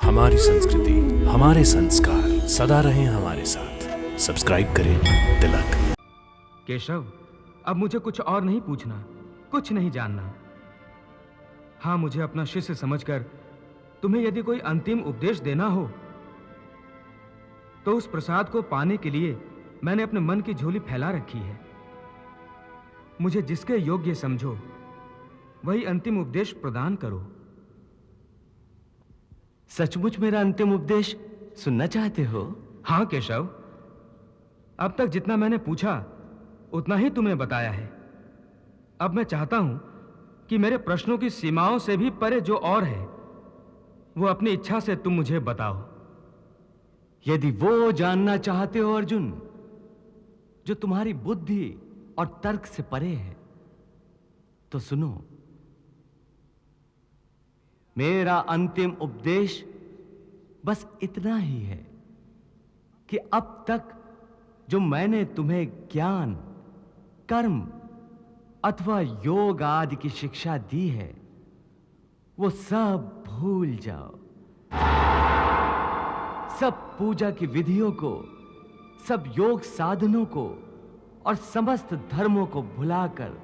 हमारी संस्कृति, हमारे संस्कार सदा रहें हमारे साथ। सब्सक्राइब करें तिलक। केशव, अब मुझे कुछ और नहीं पूछना, कुछ नहीं जानना। हाँ, मुझे अपना शिष्य समझकर तुम्हें यदि कोई अंतिम उपदेश देना हो तो उस प्रसाद को पाने के लिए मैंने अपने मन की झोली फैला रखी है। मुझे जिसके योग्य समझो वही अंतिम उपदेश प्रदान करो। सचमुच मेरा अंतिम उपदेश सुनना चाहते हो? हाँ केशव, अब तक जितना मैंने पूछा उतना ही तुम्हें बताया है। अब मैं चाहता हूं कि मेरे प्रश्नों की सीमाओं से भी परे जो और है वो अपनी इच्छा से तुम मुझे बताओ। यदि वो जानना चाहते हो अर्जुन जो तुम्हारी बुद्धि और तर्क से परे है तो सुनो। मेरा अंतिम उपदेश बस इतना ही है कि अब तक जो मैंने तुम्हें ज्ञान, कर्म अथवा योग आदि की शिक्षा दी है वो सब भूल जाओ। सब पूजा की विधियों को, सब योग साधनों को और समस्त धर्मों को भुलाकर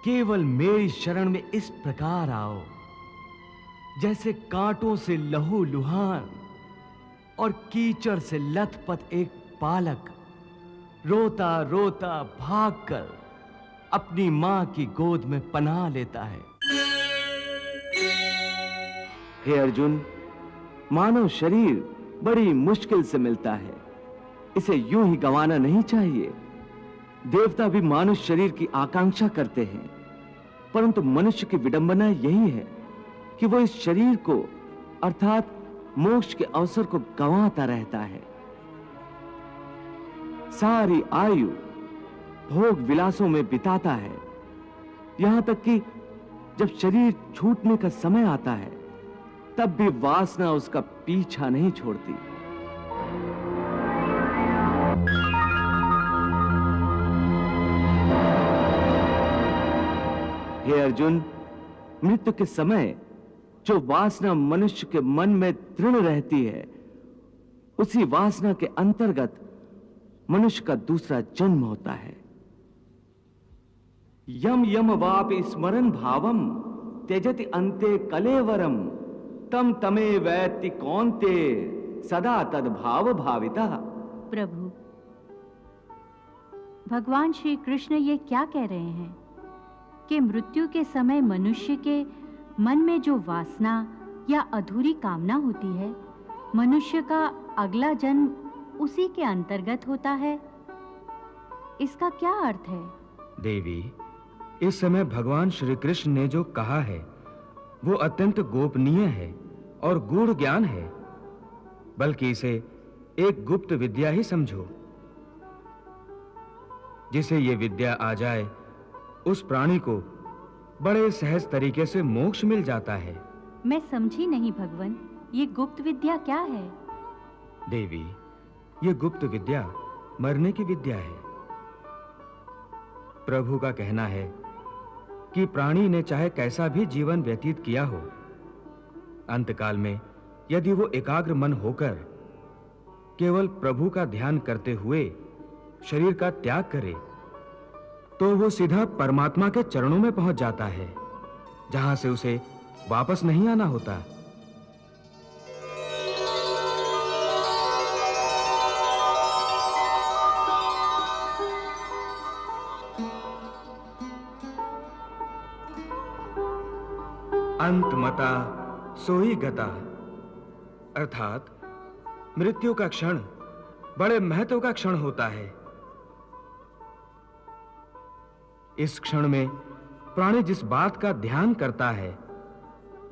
केवल मेरी शरण में इस प्रकार आओ जैसे कांटों से लहू लुहान और कीचड़ से लथपथ एक बालक रोता रोता भागकर अपनी मां की गोद में पनाह लेता है। हे अर्जुन, मानव शरीर बड़ी मुश्किल से मिलता है, इसे यूं ही गंवाना नहीं चाहिए। देवता भी मानुष शरीर की आकांक्षा करते हैं, परंतु मनुष्य की विडंबना यही है कि वो इस शरीर को अर्थात मोक्ष के अवसर को गंवाता रहता है। सारी आयु भोग विलासों में बिताता है, यहां तक कि जब शरीर छूटने का समय आता है तब भी वासना उसका पीछा नहीं छोड़ती। हे अर्जुन, मृत्यु के समय जो वासना मनुष्य के मन में दृढ़ रहती है उसी वासना के अंतर्गत मनुष्य का दूसरा जन्म होता है। यम यम वापि स्मरन् भावम त्यजति अन्ते कलेवरम तम तमे वैति कौन्ते सदा तद भाव भाविता। प्रभु, भगवान श्री कृष्ण ये क्या कह रहे हैं कि मृत्यु के समय मनुष्य के मन में जो वासना या अधूरी कामना होती है, मनुष्य का अगला जन्म उसी के अंतर्गत होता है। इसका क्या अर्थ है? देवी, इस समय भगवान श्री कृष्ण ने जो कहा है वो अत्यंत गोपनीय है और गूढ़ ज्ञान है, बल्कि इसे एक गुप्त विद्या ही समझो। जिसे ये विद्या आ जाए उस प्राणी को बड़े सहज तरीके से मोक्ष मिल जाता है। मैं समझी नहीं भगवान, ये गुप्त विद्या क्या है? देवी, ये गुप्त विद्या मरने की विद्या है। प्रभु का कहना है कि प्राणी ने चाहे कैसा भी जीवन व्यतीत किया हो, अंतकाल में यदि वो एकाग्र मन होकर केवल प्रभु का ध्यान करते हुए शरीर का त्याग करे तो वो सीधा परमात्मा के चरणों में पहुंच जाता है, जहां से उसे वापस नहीं आना होता। अंतमता सोई गता, अर्थात मृत्यु का क्षण बड़े महत्व का क्षण होता है। इस क्षण में प्राणी जिस बात का ध्यान करता है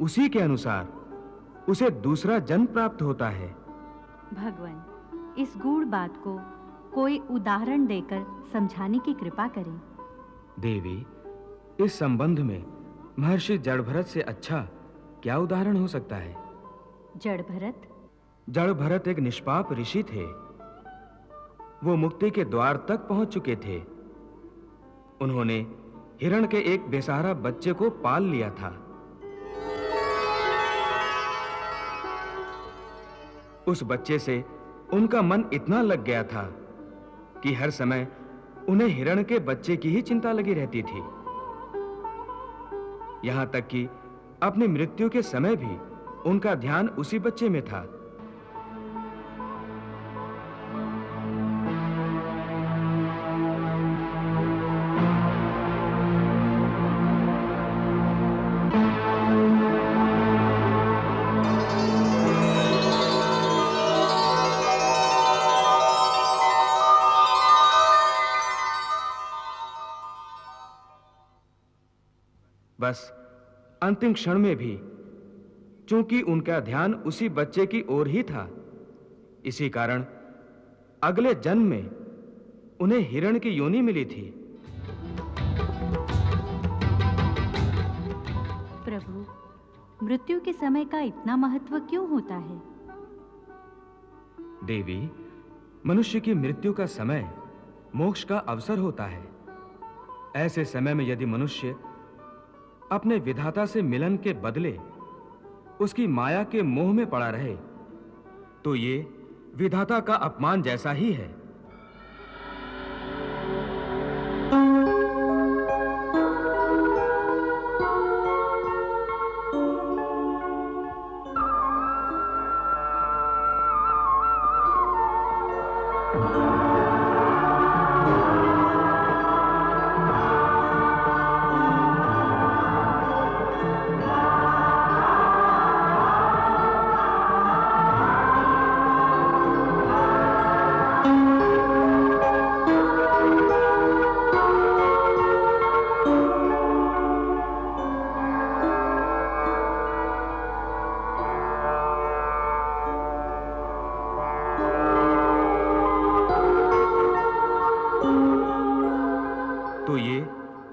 उसी के अनुसार उसे दूसरा जन्म प्राप्त होता है। भगवान, इस गूढ़ बात को कोई उदाहरण देकर समझाने की कृपा करें। देवी, इस संबंध में महर्षि जड़भरत से अच्छा क्या उदाहरण हो सकता है? जड़भरत? जड़भरत एक निष्पाप ऋषि थे। वो मुक्ति के द्वार तक पहुंच चुके थे। उन्होंने हिरण के एक बेसहारा बच्चे को पाल लिया था। उस बच्चे से उनका मन इतना लग गया था कि हर समय उन्हें हिरण के बच्चे की ही चिंता लगी रहती थी। यहां तक कि अपनी मृत्यु के समय भी उनका ध्यान उसी बच्चे में था। बस अंतिम क्षण में भी चूंकि उनका ध्यान उसी बच्चे की ओर ही था, इसी कारण अगले जन्म में उन्हें हिरण की योनि मिली थी। प्रभु, मृत्यु के समय का इतना महत्व क्यों होता है? देवी, मनुष्य की मृत्यु का समय मोक्ष का अवसर होता है। ऐसे समय में यदि मनुष्य अपने विधाता से मिलन के बदले उसकी माया के मोह में पड़ा रहे, तो ये विधाता का अपमान जैसा ही है।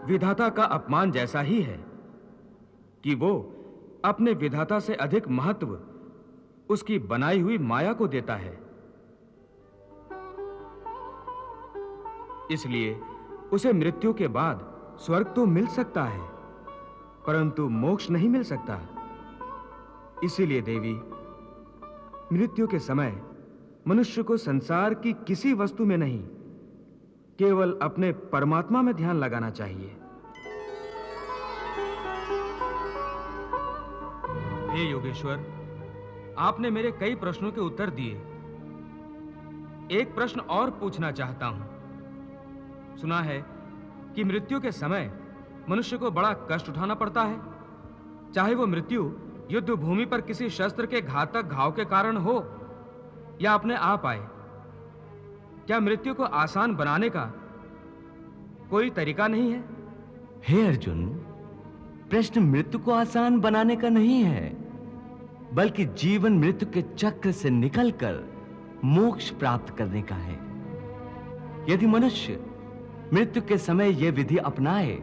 विधाता का अपमान जैसा ही है कि वो अपने विधाता से अधिक महत्व उसकी बनाई हुई माया को देता है। इसलिए उसे मृत्यु के बाद स्वर्ग तो मिल सकता है, परंतु मोक्ष नहीं मिल सकता। इसीलिए देवी, मृत्यु के समय मनुष्य को संसार की किसी वस्तु में नहीं, केवल अपने परमात्मा में ध्यान लगाना चाहिए। हे योगेश्वर, आपने मेरे कई प्रश्नों के उत्तर दिए। एक प्रश्न और पूछना चाहता हूं। सुना है कि मृत्यु के समय मनुष्य को बड़ा कष्ट उठाना पड़ता है, चाहे वो मृत्यु युद्ध भूमि पर किसी शस्त्र के घातक घाव के कारण हो या अपने आप आए। क्या मृत्यु को आसान बनाने का कोई तरीका नहीं है? हे अर्जुन, प्रश्न मृत्यु को आसान बनाने का नहीं है, बल्कि जीवन मृत्यु के चक्र से निकलकर मोक्ष प्राप्त करने का है। यदि मनुष्य मृत्यु के समय यह विधि अपनाए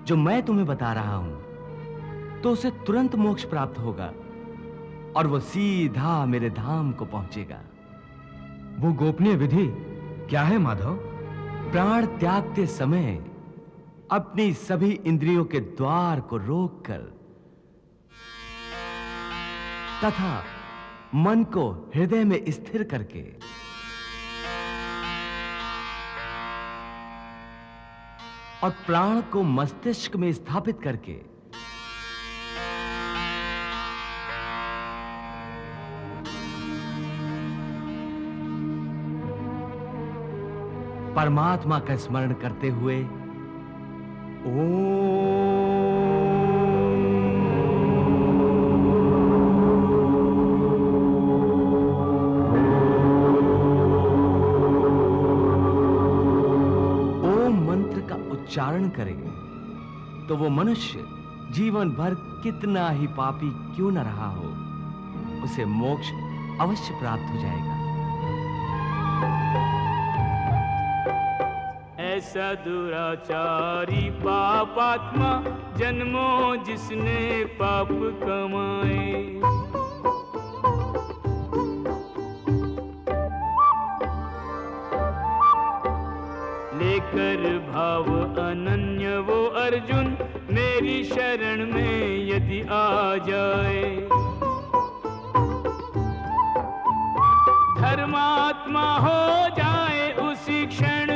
जो मैं तुम्हें बता रहा हूं, तो उसे तुरंत मोक्ष प्राप्त होगा और वो सीधा मेरे धाम को पहुंचेगा। वो गोपनीय विधि क्या है माधव? प्राण त्यागते समय अपनी सभी इंद्रियों के द्वार को रोककर तथा मन को हृदय में स्थिर करके और प्राण को मस्तिष्क में स्थापित करके परमात्मा का स्मरण करते हुए ओम मंत्र का उच्चारण करे तो वो मनुष्य जीवन भर कितना ही पापी क्यों न रहा हो, उसे मोक्ष अवश्य प्राप्त हो जाएगा। ऐसा दुराचारी पापात्मा जन्मों जिसने पाप कमाए, लेकर भाव अनन्य वो अर्जुन मेरी शरण में यदि आ जाए, धर्मात्मा हो जाए उसी क्षण,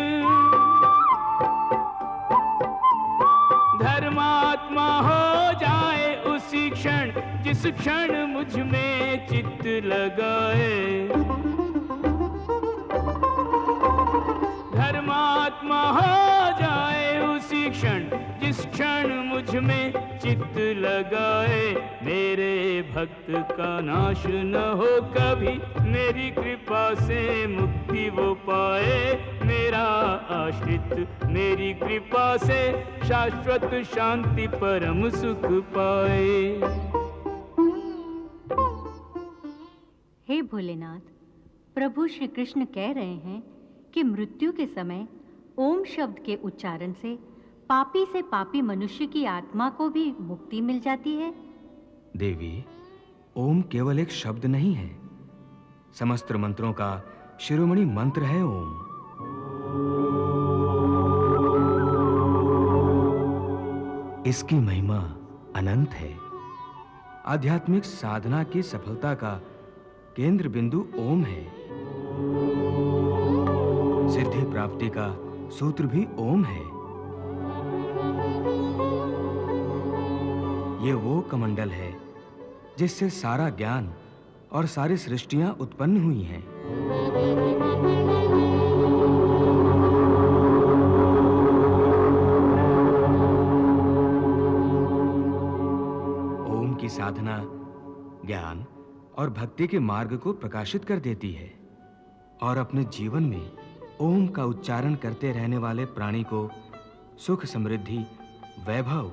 धर्मात्मा हो जाए उसी क्षण, जिस क्षण मुझ में चित्त लगाए। धर्मात्मा हो जाए उसी क्षण, जिस क्षण मुझ में चित्त लगाए। मेरे भक्त का नाश न हो कभी, मेरी कृपा से मुक्ति वो पाए। मेरा आश्रित मेरी कृपा से शाश्वत शांति परम सुख पाए। हे भोलेनाथ, प्रभु श्री कृष्ण कह रहे हैं कि मृत्यु के समय ओम शब्द के उच्चारण से पापी से पापी मनुष्य की आत्मा को भी मुक्ति मिल जाती है। देवी, ओम केवल एक शब्द नहीं है, समस्त मंत्रों का शिरोमणि मंत्र है ओम। इसकी महिमा अनंत है। आध्यात्मिक साधना की सफलता का केंद्र बिंदु ओम है। सिद्धि प्राप्ति का सूत्र भी ओम है। ये वो कमंडल है जिससे सारा ज्ञान और सारी सृष्टियां उत्पन्न हुई हैं। ओम की साधना ज्ञान और भक्ति के मार्ग को प्रकाशित कर देती है और अपने जीवन में ओम का उच्चारण करते रहने वाले प्राणी को सुख, समृद्धि, वैभव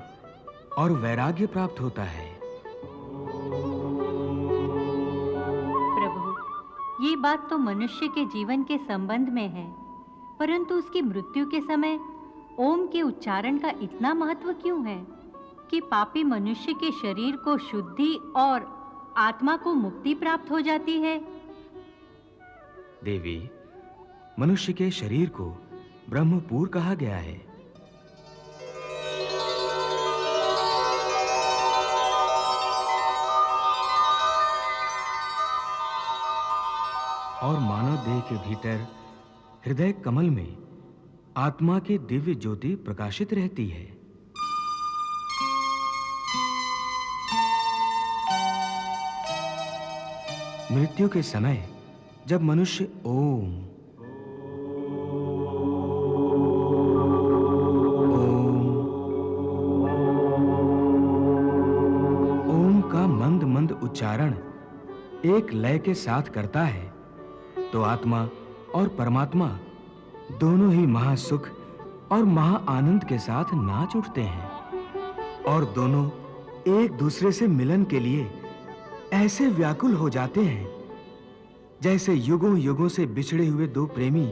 और वैराग्य प्राप्त होता है। प्रभु, ये बात तो मनुष्य के जीवन के संबंध में है, परंतु उसकी मृत्यु के समय ओम के उच्चारण का इतना महत्व क्यों है कि पापी मनुष्य के शरीर को शुद्धि और आत्मा को मुक्ति प्राप्त हो जाती है? देवी, मनुष्य के शरीर को ब्रह्मपुर कहा गया है। और मानव देह के भीतर हृदय कमल में आत्मा की दिव्य ज्योति प्रकाशित रहती है। मृत्यु के समय जब मनुष्य ओम ओम का मंद मंद उच्चारण एक लय के साथ करता है तो आत्मा और परमात्मा दोनों ही महासुख और महा आनंद के साथ नाच उठते हैं और दोनों एक दूसरे से मिलन के लिए ऐसे व्याकुल हो जाते हैं जैसे युगों युगों से बिछड़े हुए दो प्रेमी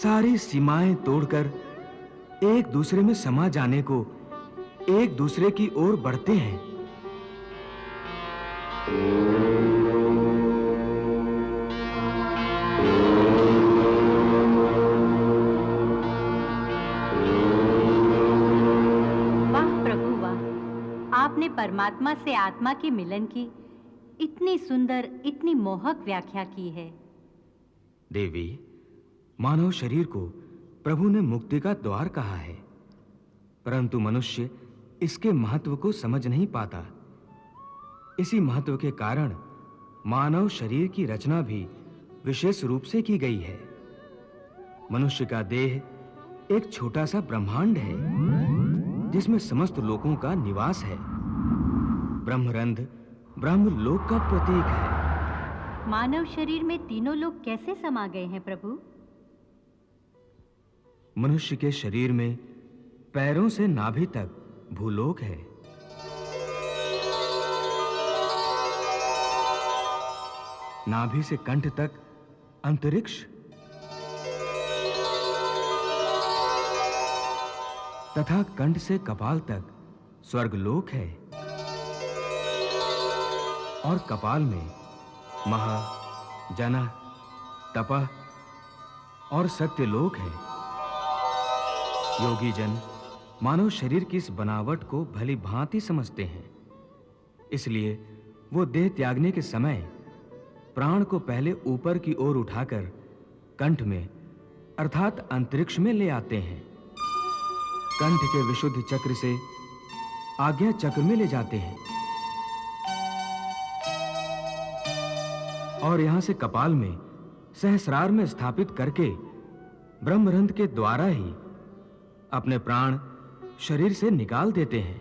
सारी सीमाएं तोड़कर एक दूसरे में समा जाने को एक दूसरे की ओर बढ़ते हैं। आपने परमात्मा से आत्मा के मिलन की इतनी सुंदर, इतनी मोहक व्याख्या की है। देवी, मानव शरीर को प्रभु ने मुक्ति का द्वार कहा है, परंतु मनुष्य इसके महत्व को समझ नहीं पाता। इसी महत्व के कारण मानव शरीर की रचना भी विशेष रूप से की गई है। मनुष्य का देह एक छोटा सा ब्रह्मांड है जिसमें समस्त लोकों का निवास है। ब्रह्मरंध्र ब्रह्मलोक का प्रतीक है। मानव शरीर में तीनों लोग कैसे समा गए हैं प्रभु? मनुष्य के शरीर में पैरों से नाभि तक भूलोक है। नाभि से कंठ तक अंतरिक्ष तथा कंठ से कपाल तक स्वर्गलोक है और कपाल में महा, जन, तपः और सत्यलोक है। योगी जन मानव शरीर की इस बनावट को भली भांति समझते हैं, इसलिए वो देह त्यागने के समय प्राण को पहले ऊपर की ओर उठाकर कंठ में अर्थात अंतरिक्ष में ले आते हैं। कंठ के विशुद्ध चक्र से आज्ञा चक्र में ले जाते हैं और यहां से कपाल में सहस्रार में स्थापित करके ब्रह्मरंध्र के द्वारा ही अपने प्राण शरीर से निकाल देते हैं।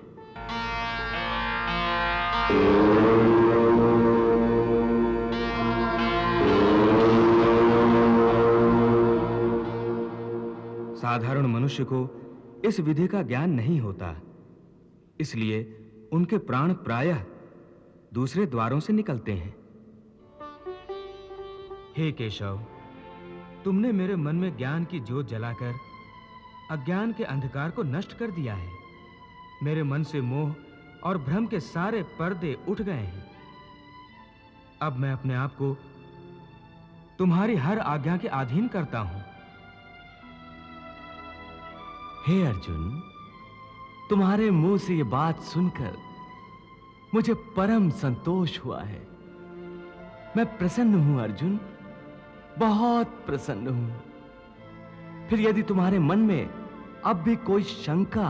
साधारण मनुष्य को इस विधि का ज्ञान नहीं होता, इसलिए उनके प्राण प्रायः दूसरे द्वारों से निकलते हैं। हे केशव, तुमने मेरे मन में ज्ञान की ज्योत जलाकर अज्ञान के अंधकार को नष्ट कर दिया है। मेरे मन से मोह और भ्रम के सारे पर्दे उठ गए हैं। अब मैं अपने आप को तुम्हारी हर आज्ञा के अधीन करता हूं। हे अर्जुन, तुम्हारे मुंह से यह बात सुनकर मुझे परम संतोष हुआ है। मैं प्रसन्न हूं अर्जुन, बहुत प्रसन्न हूं। फिर यदि तुम्हारे मन में अब भी कोई शंका,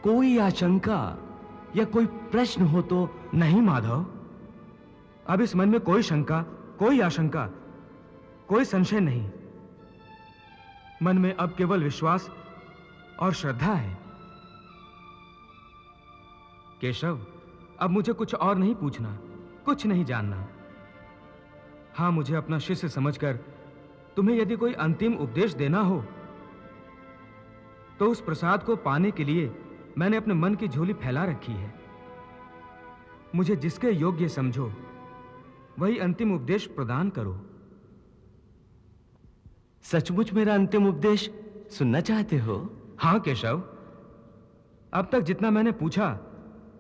कोई आशंका या कोई प्रश्न हो तो। नहीं माधव, अब इस मन में कोई शंका, कोई आशंका, कोई संशय नहीं। मन में अब केवल विश्वास और श्रद्धा है। केशव, अब मुझे कुछ और नहीं पूछना, कुछ नहीं जानना। हां, मुझे अपना शिष्य समझकर तुम्हें यदि कोई अंतिम उपदेश देना हो तो उस प्रसाद को पाने के लिए मैंने अपने मन की झोली फैला रखी है। मुझे जिसके योग्य समझो वही अंतिम उपदेश प्रदान करो। सचमुच मेरा अंतिम उपदेश सुनना चाहते हो? हां केशव, अब तक जितना मैंने पूछा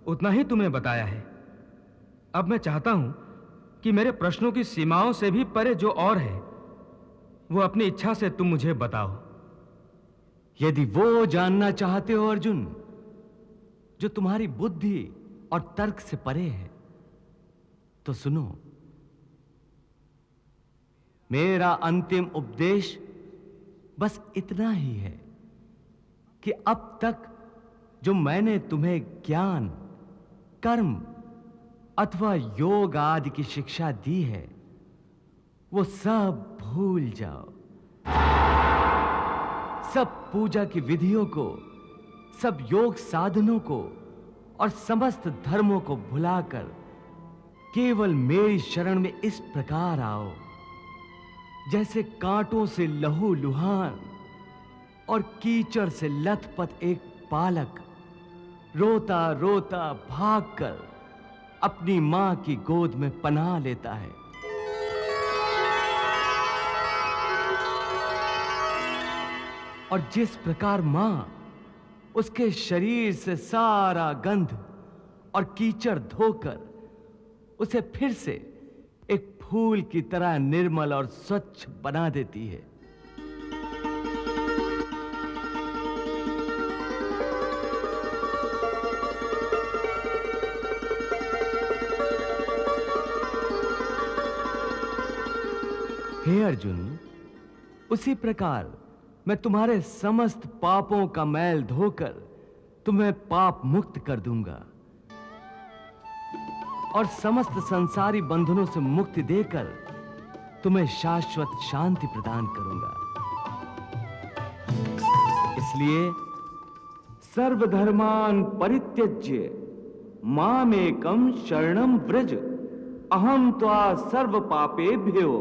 उतना ही तुमने बताया है। अब मैं चाहता हूं कि मेरे प्रश्नों की सीमाओं से भी परे जो और है वो अपनी इच्छा से तुम मुझे बताओ। यदि वो जानना चाहते हो अर्जुन जो तुम्हारी बुद्धि और तर्क से परे है तो सुनो। मेरा अंतिम उपदेश बस इतना ही है कि अब तक जो मैंने तुम्हें ज्ञान, कर्म अथवा योग आदि की शिक्षा दी है वो सब भूल जाओ। सब पूजा की विधियों को, सब योग साधनों को और समस्त धर्मों को भुलाकर केवल मेरी शरण में इस प्रकार आओ जैसे कांटों से लहू लुहान और कीचड़ से लथपथ एक बालक रोता रोता भागकर अपनी मां की गोद में पनाह लेता है। और जिस प्रकार मां उसके शरीर से सारा गंध और कीचड़ धोकर उसे फिर से एक फूल की तरह निर्मल और स्वच्छ बना देती है, हे अर्जुन, उसी प्रकार मैं तुम्हारे समस्त पापों का मैल धोकर तुम्हें पाप मुक्त कर दूंगा और समस्त संसारी बंधनों से मुक्ति देकर तुम्हें शाश्वत शांति प्रदान करूंगा। इसलिए सर्वधर्मान् परित्यज्य मामेकं शरणं व्रज, अहं त्वा सर्व पापेभ्यो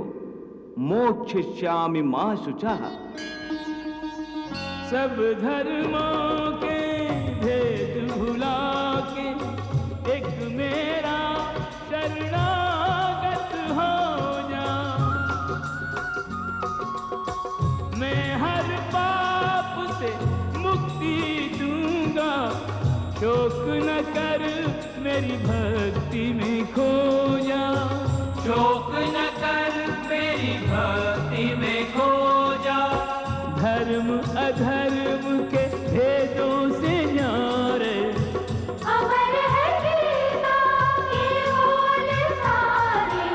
मोक्षयिष्यामि मा शुचः। सब धर्मों के भेद भुला के एक मेरा शरणागत हो जा। मैं हर पाप से मुक्ति दूंगा, शोक न कर मेरी भक्ति में खो जा। शोक न कर मेरी भक्ति में खो जा। धर्म अधर्म के भेदों से न्यारे अमर है गीता के बोल सारे।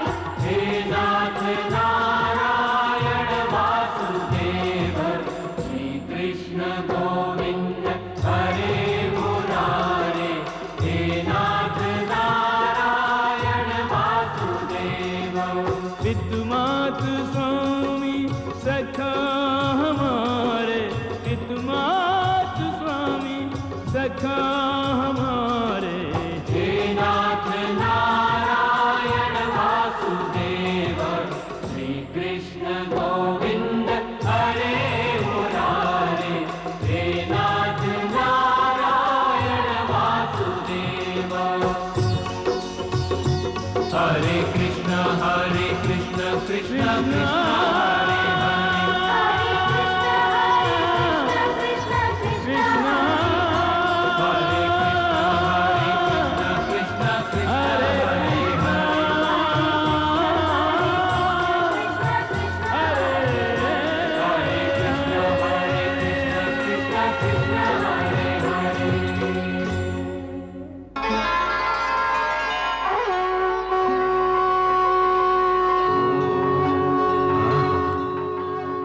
हितमात स्वामी सखा हमारे, हितमात स्वामी सखा हमारे। हे नाथ नारायण वासुदेव, श्री कृष्ण गोविंद हरे मुरारे। हे नाथ नारायण वासुदेव। हरे कृष्ण कृष्ण कृष्ण हरे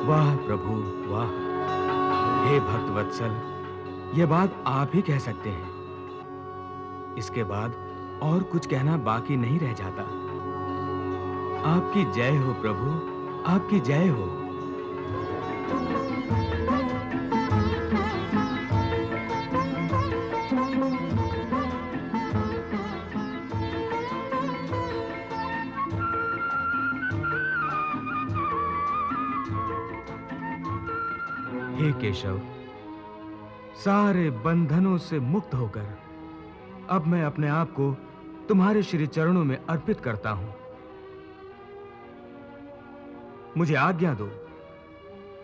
वाह प्रभु वाह। हे भक्त वत्सल, ये बात आप ही कह सकते हैं। इसके बाद और कुछ कहना बाकी नहीं रह जाता। आपकी जय हो प्रभु, आपकी जय हो। हे केशव, सारे बंधनों से मुक्त होकर अब मैं अपने आप को तुम्हारे श्री चरणों में अर्पित करता हूं। मुझे आज्ञा दो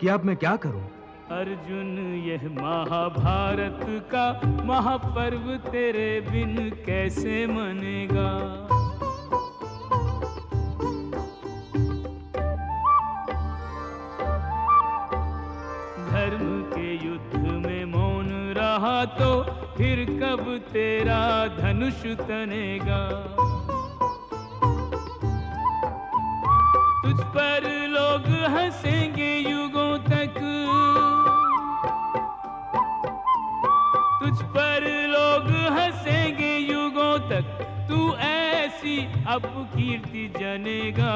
कि अब मैं क्या करूं। अर्जुन, यह महाभारत का महापर्व तेरे बिन कैसे मनेगा। धर्म के युद्ध में मौन रहा तो फिर कब तेरा धनुष तनेगा। तुझ पर लोग हंसेंगे युगों तक, तुझ पर लोग हंसेंगे युगों तक, तू ऐसी अपकीर्ति जनेगा।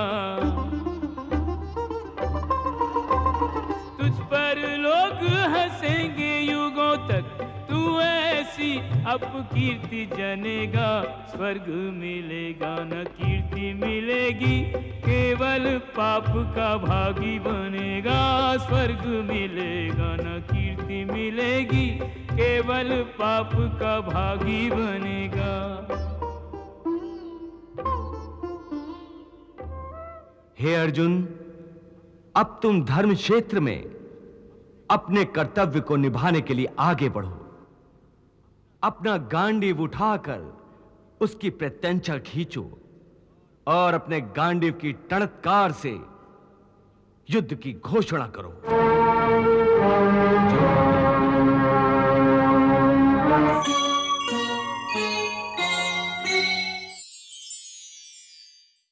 तुझ पर लोग हंसेंगे युगों तक, तू ऐसी अपकीर्ति जनेगा। स्वर्ग मिलेगा न कीर्ति मिलेगी, केवल पाप का भागी बनेगा। स्वर्ग मिलेगा न कीर्ति मिलेगी, केवल पाप का भागी बनेगा। हे अर्जुन, अब तुम धर्म क्षेत्र में अपने कर्तव्य को निभाने के लिए आगे बढ़ो। अपना गांडीव उठाकर उसकी प्रत्यंचा खींचो और अपने गांडीव की टणत्कार से युद्ध की घोषणा करो।